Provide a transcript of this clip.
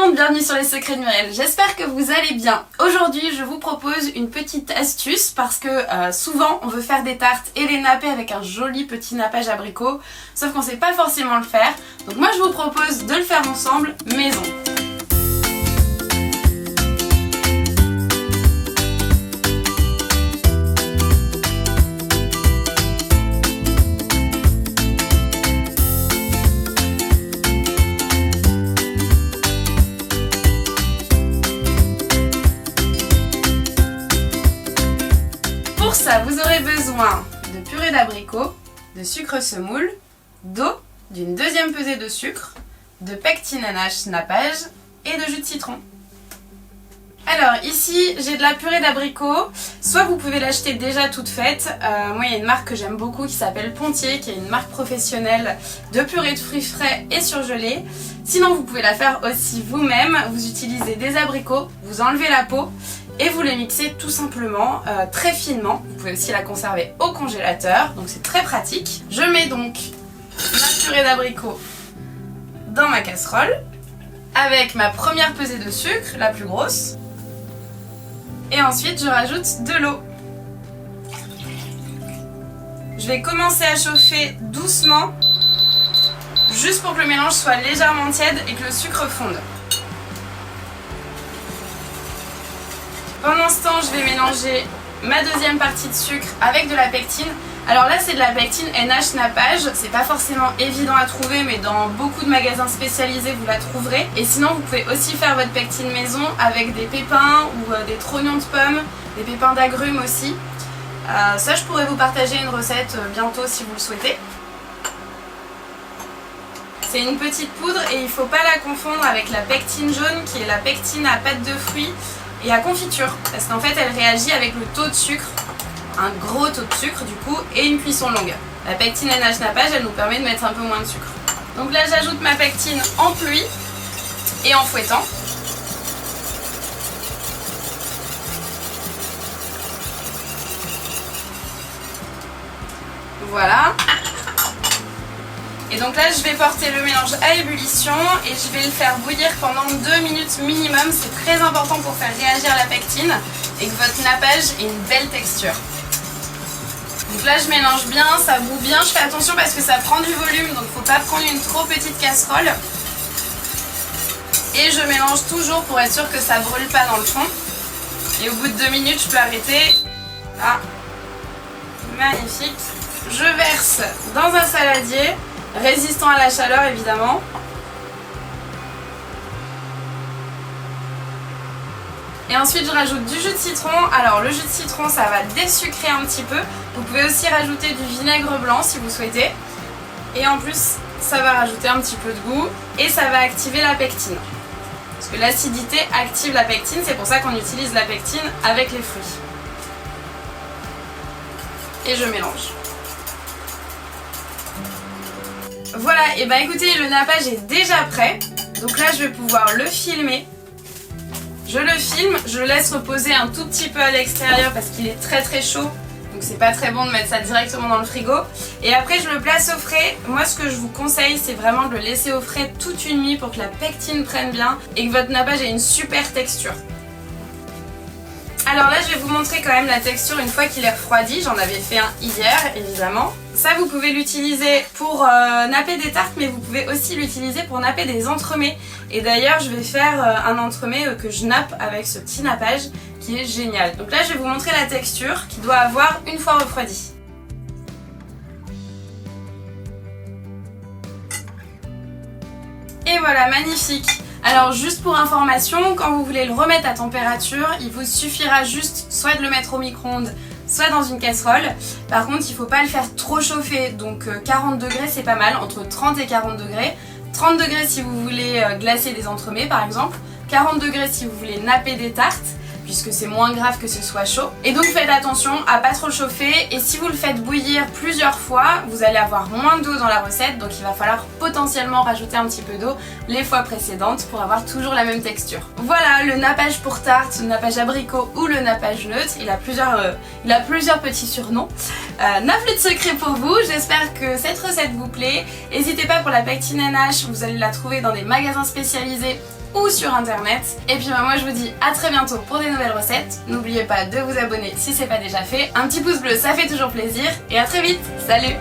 monde, bienvenue sur les secrets de Muriel, j'espère que vous allez bien. Aujourd'hui je vous propose une petite astuce parce que souvent on veut faire des tartes et les napper avec un joli petit nappage abricot, sauf qu'on sait pas forcément le faire. Donc moi je vous propose de le faire ensemble maison. Pour ça, vous aurez besoin de purée d'abricot, de sucre semoule, d'eau, d'une deuxième pesée de sucre, de pectine NH nappage et de jus de citron. Alors ici j'ai de la purée d'abricot, soit vous pouvez l'acheter déjà toute faite, moi il y a une marque que j'aime beaucoup qui s'appelle Pontier, qui est une marque professionnelle de purée de fruits frais et surgelés. Sinon vous pouvez la faire aussi vous-même, vous utilisez des abricots, vous enlevez la peau et vous les mixez tout simplement très finement. Vous pouvez aussi la conserver au congélateur, donc c'est très pratique. Je mets donc ma purée d'abricot dans ma casserole avec ma première pesée de sucre, la plus grosse. Et ensuite je rajoute de l'eau. Je vais commencer à chauffer doucement, juste pour que le mélange soit légèrement tiède et que le sucre fonde. Pendant ce temps, je vais mélanger ma deuxième partie de sucre avec de la pectine. Alors là, c'est de la pectine NH nappage. C'est pas forcément évident à trouver, mais dans beaucoup de magasins spécialisés, vous la trouverez. Et sinon, vous pouvez aussi faire votre pectine maison avec des pépins ou des trognons de pommes, des pépins d'agrumes aussi. Ça, je pourrais vous partager une recette bientôt si vous le souhaitez. C'est une petite poudre et il ne faut pas la confondre avec la pectine jaune qui est la pectine à pâte de fruits et à confiture, parce qu'en fait elle réagit avec le taux de sucre, un gros taux de sucre du coup, et une cuisson longue. La pectine NH nappage, elle nous permet de mettre un peu moins de sucre. Donc là j'ajoute ma pectine en pluie et en fouettant. Voilà. Et donc là je vais porter le mélange à ébullition et je vais le faire bouillir pendant 2 minutes minimum. C'est très important pour faire réagir la pectine et que votre nappage ait une belle texture. Donc là je mélange bien, ça bout bien, je fais attention parce que ça prend du volume, donc il ne faut pas prendre une trop petite casserole. Et je mélange toujours pour être sûr que ça ne brûle pas dans le fond. Et au bout de 2 minutes je peux arrêter. Ah, magnifique. Je verse dans un saladier, résistant à la chaleur évidemment. Et ensuite je rajoute du jus de citron. Alors le jus de citron ça va dessucrer un petit peu. Vous pouvez aussi rajouter du vinaigre blanc si vous souhaitez. Et en plus ça va rajouter un petit peu de goût et ça va activer la pectine. Parce que l'acidité active la pectine, c'est pour ça qu'on utilise la pectine avec les fruits. Et je mélange. Voilà, et bah écoutez, le nappage est déjà prêt. Donc là je vais pouvoir le filmer. Je le filme, je le laisse reposer un tout petit peu à l'extérieur parce qu'il est très très chaud. Donc c'est pas très bon de mettre ça directement dans le frigo. Et après je le place au frais. Moi ce que je vous conseille c'est vraiment de le laisser au frais toute une nuit pour que la pectine prenne bien et que votre nappage ait une super texture. Alors là je vais vous montrer quand même la texture une fois qu'il est refroidi. J'en avais fait un hier évidemment. Ça vous pouvez l'utiliser pour napper des tartes, mais vous pouvez aussi l'utiliser pour napper des entremets. Et d'ailleurs je vais faire un entremet que je nappe avec ce petit nappage qui est génial. Donc là je vais vous montrer la texture qui doit avoir une fois refroidi. Et voilà, magnifique. Alors juste pour information, quand vous voulez le remettre à température, il vous suffira juste soit de le mettre au micro-ondes, soit dans une casserole. Par contre il ne faut pas le faire trop chauffer, donc 40 degrés c'est pas mal, entre 30 et 40 degrés. 30 degrés si vous voulez glacer des entremets par exemple, 40 degrés si vous voulez napper des tartes, puisque c'est moins grave que ce soit chaud. Et donc faites attention à pas trop le chauffer, et si vous le faites bouillir plusieurs fois, vous allez avoir moins d'eau dans la recette, donc il va falloir potentiellement rajouter un petit peu d'eau les fois précédentes pour avoir toujours la même texture. Voilà le nappage pour tarte, le nappage abricot ou le nappage neutre, il a plusieurs petits surnoms. N'a plus de secret pour vous, j'espère que cette recette vous plaît. N'hésitez pas pour la pectine NH, vous allez la trouver dans des magasins spécialisés ou sur internet. Et puis moi je vous dis à très bientôt pour des nouvelles recettes. N'oubliez pas de vous abonner si c'est pas déjà fait. Un petit pouce bleu ça fait toujours plaisir et à très vite, salut!